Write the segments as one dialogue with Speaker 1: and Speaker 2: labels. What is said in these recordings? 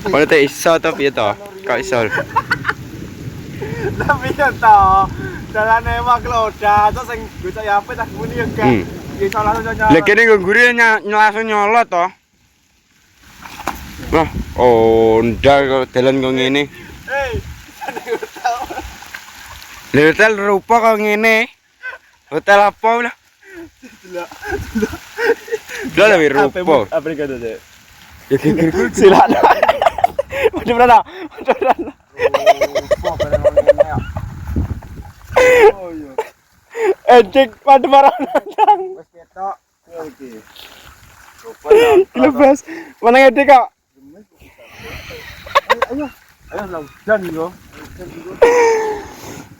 Speaker 1: Kalau tak iso to piye to? Kok iso?
Speaker 2: Tapi ya to. Dalane mak loda terus sing bocah ya apik tak muni ya gak. Iso langsung nyala.
Speaker 1: Lah kene nggo nguri langsung nyolot to. Wah, oh ndak kok dalan kok ngene.
Speaker 2: Hei,
Speaker 1: Hotel rupa kok ngene. Hotel apa lah? Delok. Lah lebih rupa.
Speaker 2: Apa iki kata deh?
Speaker 1: Ya kira-kira
Speaker 2: Silakan. Udah berapa? Udah berapa? Oh iya. Edik pada marah nandang. Wes ketok. Oke. Lepas. Mana edik kak? Ayo. Ayo lautan yo.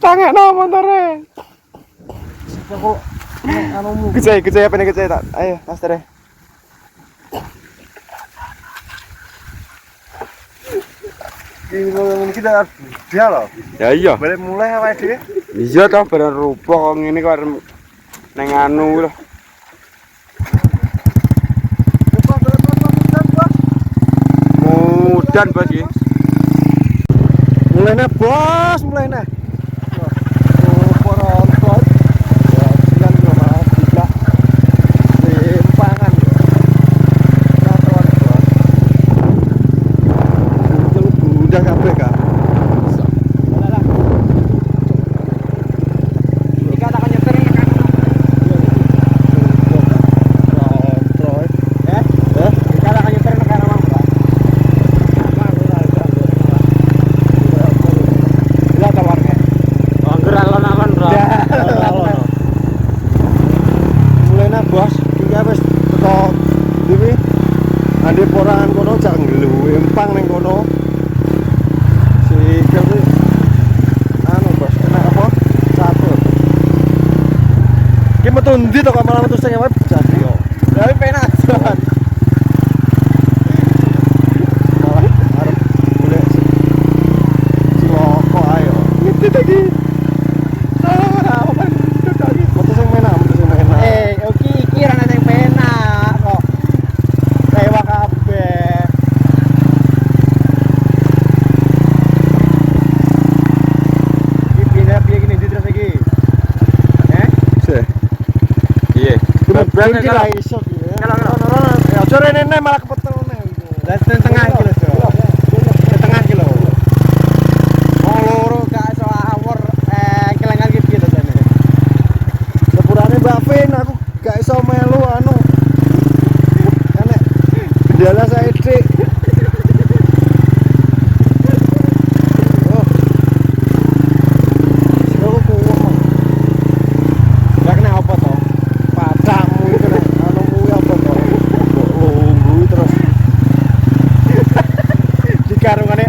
Speaker 2: Tangan no motornya. Kok anumu. Kecai apa nih kecai tak? Ayo, master. Kita dia loh.
Speaker 1: Ya iya.
Speaker 2: Balik mulai awake dhewe.
Speaker 1: Iya toh barang rupa kok ngene kok arep nang anu lho. Mudan bos iki.
Speaker 2: Mulainya bos, mulainya. Oh, porontot. Ya, silan yo mas, tidak. Simpangan. Katon bos. Itu udah kabeh kak. Ade porangan kono cak ngelu empang ning kono. Si kuwi anu bos enak apa? Catur. Ki metu ndi to kok malah metu sing wae jadi yo. Lah penak jan. Malah arep golek si loko ayo. Ngerti lagi. Ora apa metu lagi. Metu sing menak. Oke iki ra nang penak kok. Sewa kabeh. Iki piye gini di terus iki?
Speaker 1: Se. Iya.
Speaker 2: Kemudian iki ra iso iki. Kalau ya aja rene malah kepeteng ngene. Lah tengah iki lho. Tengah iki lho. Oh loro gak iso awur kelengan iki piye to jane. Sepurane Mbak Vin aku gak iso melu anu. Gendala saya dik. Oh. Sing ku wong. Ya kena apa to? Padamu iki nek anu kuwi apa to? Lungguh terus. Dikarungane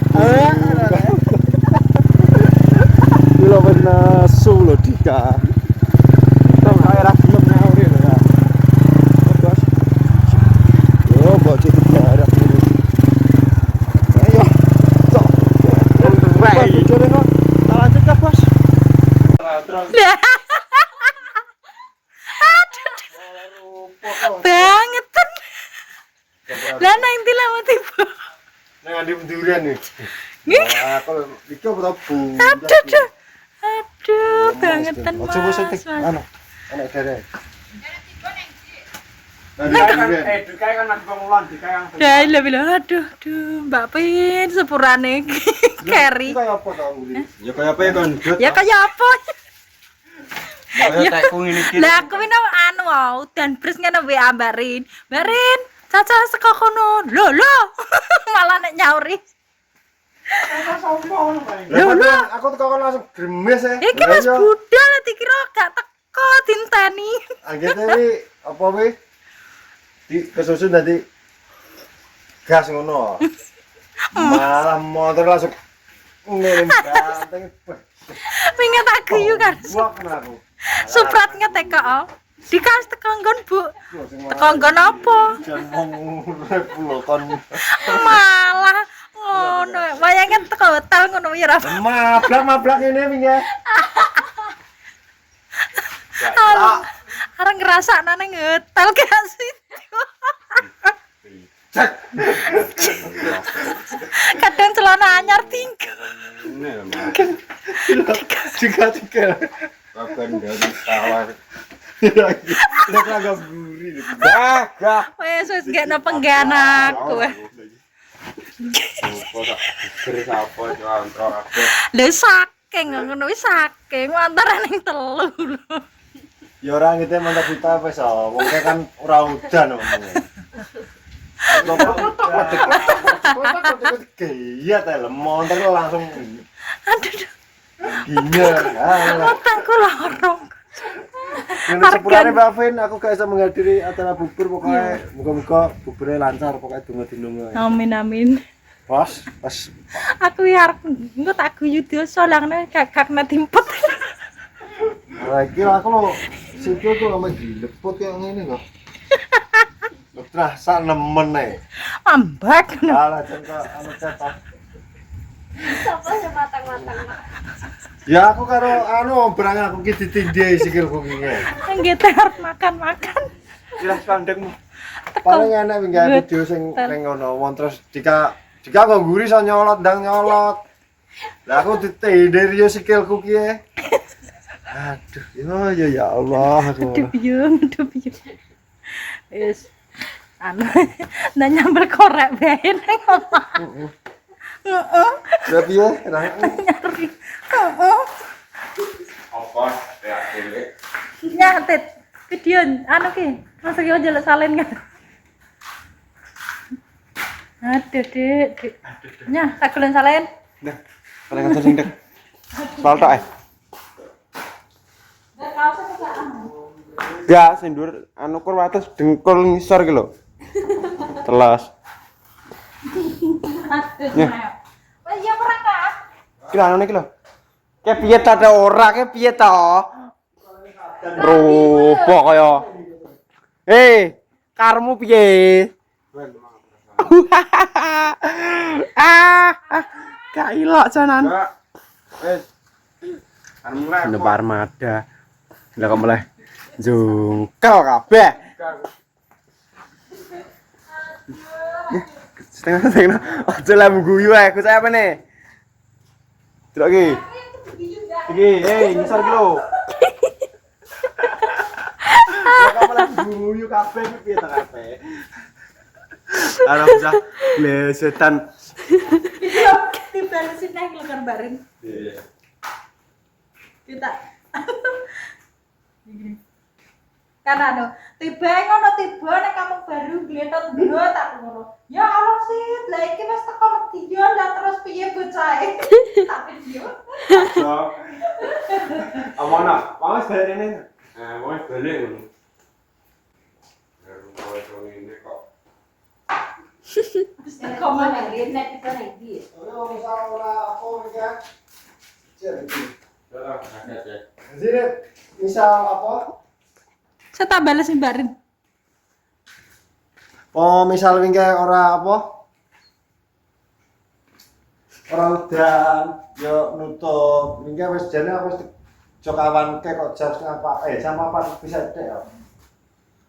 Speaker 2: Lho bener su lho Dika. Tong ae ra gelem nyauri lho ya. Bos. Yo mbok cek diarep. Ayo. Cok. Rek. Jare kok. Lanjut ya, Bos.
Speaker 3: Bangetan. Lah nang ndi lama tiba.
Speaker 2: Nang andi penduran nih. Wah, kalau iki apa bu?
Speaker 3: Aduh, bangetan Mas.
Speaker 2: Coba setik anu. Anak dere. Dikai kan nak pengulan, dikai kan.
Speaker 3: Ya ilah bilang aduh, Mbak Pin sepurane carry.
Speaker 2: Kayak apa tau ngene?
Speaker 1: Ya kaya apa ya kon?
Speaker 3: Ya kayak apa?
Speaker 1: Ya tekku ngene iki.
Speaker 3: Lah aku ini anu dan bris ngene WA Mbak Rin. Mbak Rin, Caca saka kono. Lho, malah nek nyauri.
Speaker 2: Lho, aku teko langsung gremes ya.
Speaker 3: Iki Mas budal dikira gak teko dinteni.
Speaker 2: Anggete wi apa wi? Di kesusun dadi gas ngono. Malah motor langsung ngirim ganteng.
Speaker 3: Wingi tak guyu kan.
Speaker 2: Buak aku.
Speaker 3: Suprat ngeteko. Dikas teko nggon, Bu. Teko nggon apa?
Speaker 2: Jan wong urip lho kon.
Speaker 3: Malah ngono. Wayange teko hotel ngono ya ra.
Speaker 2: Mablak ngene wingi.
Speaker 3: Areng ngrasakno nang hotel gak sih?
Speaker 2: Cika-cika.
Speaker 1: Kapan dari sawah.
Speaker 2: Udah kagak gurih.
Speaker 1: Gak.
Speaker 3: Wes gak no pengganakku.
Speaker 1: Terus apa contoh aku.
Speaker 3: Lho saking ngono wis saking antara ning telu lho.
Speaker 2: Ya orang itu mantap kita wis wong kan ora udan ngomongnya. Iya teh lemon terus langsung
Speaker 3: Aduh.
Speaker 2: gini.
Speaker 3: Utangku lorong.
Speaker 2: Ini sepurane Mbak Vin, aku gak bisa menghadiri acara bubur pokoknya muga-muga buburnya lancar pokoknya dungo-dungo.
Speaker 3: Amin amin.
Speaker 2: Pas.
Speaker 3: Aku ya arep engko tak guyu dosa langne gak timpet.
Speaker 2: Lagi aku lo situ tuh sama dilepot kayak gini loh. Terasa nemen nih.
Speaker 3: Ambak.
Speaker 2: Alah jangan anu cetak.
Speaker 4: Sapa sing matang-matang.
Speaker 2: Ya aku karo anu berang aku ki ditindih sikilku ki.
Speaker 3: Nggih arep makan-makan.
Speaker 1: Jelas pandengmu.
Speaker 2: Paling enak wingi video sing ning ngono wong terus jika kok guri iso nyolot ndang nyolot. Lah aku ditindih yo sikilku ki. Aduh, ya Allah aku.
Speaker 3: Aduh biung. Wis anu ndak nyambel korek bae nang omah. Heeh.
Speaker 2: Lah piye?
Speaker 3: Nyari. Heeh.
Speaker 1: Apa ya dhewe.
Speaker 3: Nyatet video anu ki masuk yo jelek salin kan. Aduh, Dik. Nya, tak gulen salin.
Speaker 1: Dah. Paling sering dek. Soal tok Ya, sindur anu kur wates dengkul ngisor ki lho. Telas.
Speaker 3: Aduh. Wes ya perangkat.
Speaker 1: Ki anu iki lho. Ki piye ta ora ki piye ta? Rupo kaya. Karmu piye? Gak ilok janan. Wes. Arep mulai. Nebar armada. Lah kok mulai jungkel kabeh. Setengah. Aja lah guyu ae, ku saya apa nih? Delok iki. Iki, ngisor iki lho. Kok malah guyu kabeh iki piye ta kabeh? Arep bisa lesetan.
Speaker 3: Yo, dibalesin nang lekar barin.
Speaker 1: Iya.
Speaker 3: Kita. Kan anu, tiba ngono tiba nek kamu baru gletot dhewe tak ngono. Ya Allah sih, lah iki wis teko medion lah terus piye bocahe. Tak video.
Speaker 1: So. Amana, wis balik rene. Wis balik ngono. Baru ini kok.
Speaker 3: Wis teko mana
Speaker 4: Nek kita nek iki.
Speaker 2: Ora misal ora apa iki. Jadi,
Speaker 1: Heeh, kaget.
Speaker 2: jadi misal apa?
Speaker 3: Saya tak balesin barin.
Speaker 2: Oh, misal wingi ora apa? Ora udan, yo nutup. Wingi wis jane aku wis cokawan ke kok jam setengah jam 4 bisa dek ya.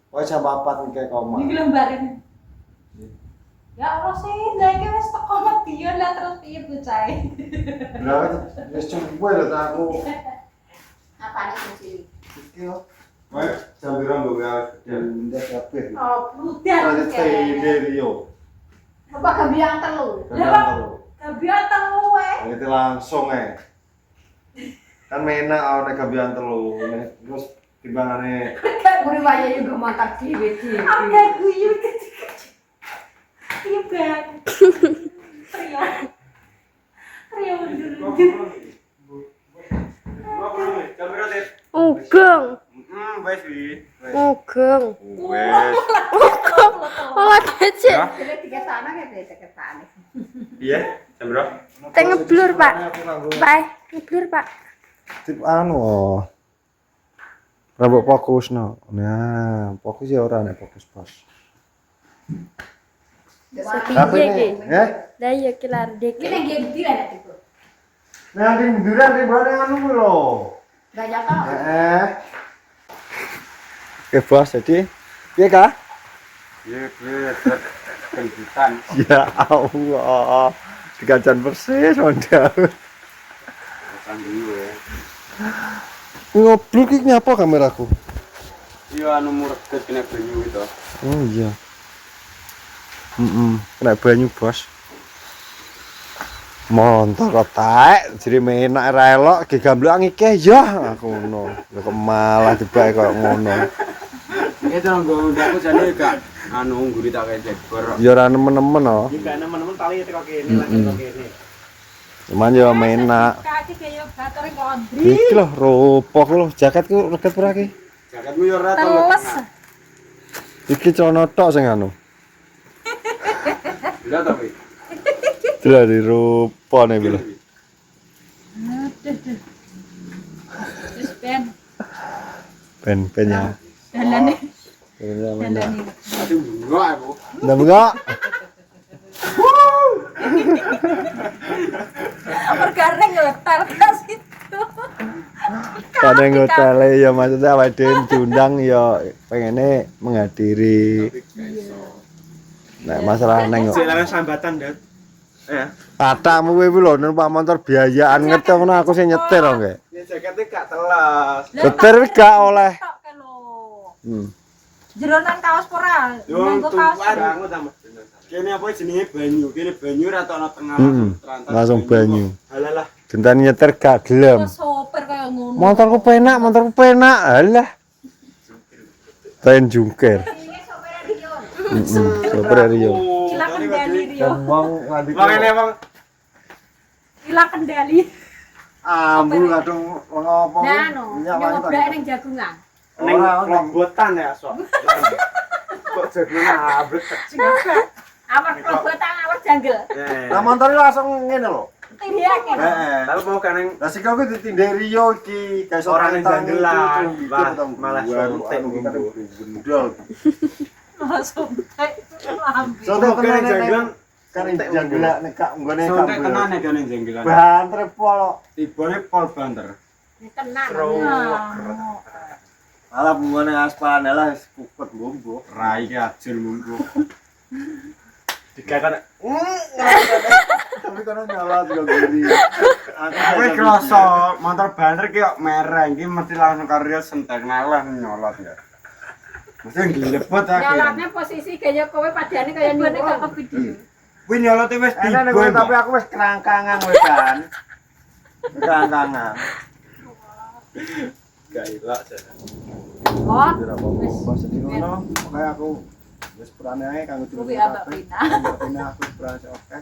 Speaker 2: Oh, jam 4 wingi koma.
Speaker 3: Iki lembarin. Ya Allah sih, lah iki wis teko medion lah terus piye bocahe.
Speaker 2: Lah wis cukup lho ta aku.
Speaker 4: Apane sing cilik?
Speaker 2: Iki yo.
Speaker 1: Wes, jam piro mbok ya?
Speaker 2: Ndak kabeh.
Speaker 3: Oh,
Speaker 2: Ora
Speaker 3: udan.
Speaker 2: ditindih yo.
Speaker 4: Apa kebiang telu?
Speaker 3: Gabian telu wae.
Speaker 2: Ngerti langsung kan menak nek gabian telu terus timbangane
Speaker 4: Muri wayahe juga mangkat dhewe-dhewe.
Speaker 3: Ada guyu kecil-kecil. Iya bang. Rio mundur.
Speaker 1: Jam piro, Tit?
Speaker 5: Ugeng,
Speaker 1: Wes wi.
Speaker 5: ugeng.
Speaker 1: Wes.
Speaker 5: Oh, kecil.
Speaker 1: Ya.
Speaker 4: Dhewe diketane ketane.
Speaker 1: Iya, jam piro?
Speaker 5: Teh ngeblur, Pak. Bye. Ngeblur, Pak.
Speaker 2: tip anu. Rambut fokus no. Nah, fokus ya ora nek fokus pas.
Speaker 5: Sepiye iki? Lah iya ki lar
Speaker 4: Iki
Speaker 5: dek.
Speaker 4: nek nggih ndi nek iku?
Speaker 2: Nah, di munduran ribane anu kuwi lho.
Speaker 4: Banyak kok.
Speaker 2: Oke, Bos. Jadi, piye, Kak?
Speaker 1: Iya, kejutan.
Speaker 2: Ya Allah. Digajan persis mondal.
Speaker 1: Sambil ya.
Speaker 2: Ngobrol ki nyapa kameraku.
Speaker 1: Iya anu mureget kena banyu gitu.
Speaker 2: Oh iya. Kena banyu, Bos. Montor kok taek, jadi menak ra elok digamblok ngike ya aku ngono. Kok malah dibae kok ngono.
Speaker 1: Itu nang nggonku jane gak anu ngguri tak kayak jekor.
Speaker 2: Ya ora nemen-nemen oh.
Speaker 1: Iki gak nemen-nemen tali teko kene lagi teko kene.
Speaker 2: Cuman ya menak.
Speaker 3: Kaki kaya batore kondri.
Speaker 2: Iki lho rupo lho, jaketku reget ora ki?
Speaker 1: Jaketmu yo ora to.
Speaker 3: Teles.
Speaker 2: Iki celana tok sing anu.
Speaker 1: Lah tapi.
Speaker 2: Lah di rupo ne lho.
Speaker 3: Aduh. Wis ben
Speaker 2: Ben ya.
Speaker 3: dalane.
Speaker 2: Ya
Speaker 3: Dalane.
Speaker 1: Aduh enggak aku.
Speaker 2: Ndak enggak.
Speaker 3: Perkara ngetar tas itu.
Speaker 2: Kadang hotel ya maksudnya awake dhewe diundang ya pengene menghadiri. Nek masalah neng
Speaker 1: Silakan sambatan, Dat. Ya.
Speaker 2: patakmu kowe lho numpak motor biayaan ngerti ngono aku sing nyetir kok nggih.
Speaker 1: Ya jaketnya gak telas.
Speaker 2: Nyetir gak oleh.
Speaker 3: Tok ke lho.
Speaker 2: Hmm.
Speaker 3: Jeronan kaos ora.
Speaker 1: Yo
Speaker 3: Nganggo kaos.
Speaker 1: banget ta, Mas. Kene apa jenenge banyu? Kene banyu ra ana tengah
Speaker 2: Langsung banyu.
Speaker 1: Halalah.
Speaker 2: Genteni nyetir gak gelem.
Speaker 3: Sopir kaya ngono.
Speaker 2: Motorku penak. Alah. Pengen jungkir. Sopir Rio.
Speaker 3: Ilang kendali Rio.
Speaker 2: Wong nganti
Speaker 1: Makane wong
Speaker 3: Ilang kendali.
Speaker 2: ambul kadung wong apa.
Speaker 4: Nah, no. Nyobrek ning jagungan.
Speaker 1: ning lombotan ya, Sok. Kok jadi abret.
Speaker 4: Awak klobotan awak janggel.
Speaker 2: Lah motor langsung ngene lho.
Speaker 4: Tindiake.
Speaker 2: Heeh.
Speaker 1: Lalu mau kaneng
Speaker 2: Lah sikilku ditindih Rio iki, guys
Speaker 1: orang yang janggelan, malah
Speaker 2: sontek budal.
Speaker 3: Langsung tek lambe.
Speaker 2: Sontek
Speaker 1: kene
Speaker 2: tenan
Speaker 1: janggelan,
Speaker 2: kan janggelan nek gak nggone
Speaker 1: sontek tenan nek kene janggelan.
Speaker 2: Banter pol.
Speaker 1: Tibane pol banter.
Speaker 4: Tenan.
Speaker 2: Malah bungane aspal lah kupet bombo.
Speaker 1: Rai ki ajur mungku. Dikakan
Speaker 2: Tapi kono nyala juga gini.
Speaker 1: kowe kroso motor banter ki kok mereng iki mesti langsung karo sentek ngalah nyolot ya. Mesti dilebet akeh.
Speaker 4: Nyolotnya posisi kaya kowe padane kaya
Speaker 3: Bane
Speaker 4: nyuwun.
Speaker 3: gak ke video.
Speaker 1: Kuwi nyolote wis
Speaker 2: Enak nek kowe tapi aku wis kerangkangan wis kan. Kerangkangan.
Speaker 1: gak ilak jane.
Speaker 4: Oh,
Speaker 2: Ora apa-apa sedih ngono. Pokoke aku wis perane ae kanggo
Speaker 3: Kuwi Mbak Pina.
Speaker 2: Pina aku perane oke.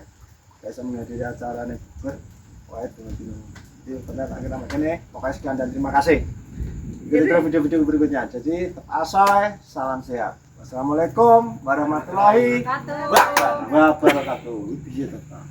Speaker 2: Gak iso menghadiri acara nek ber. Wae dino. Jadi pernah tak kira makane pokoknya sekian dan terima kasih. Kita video-video berikutnya. Jadi asal salam sehat. Wassalamualaikum warahmatullahi wabarakatuh. Piye to, Pak?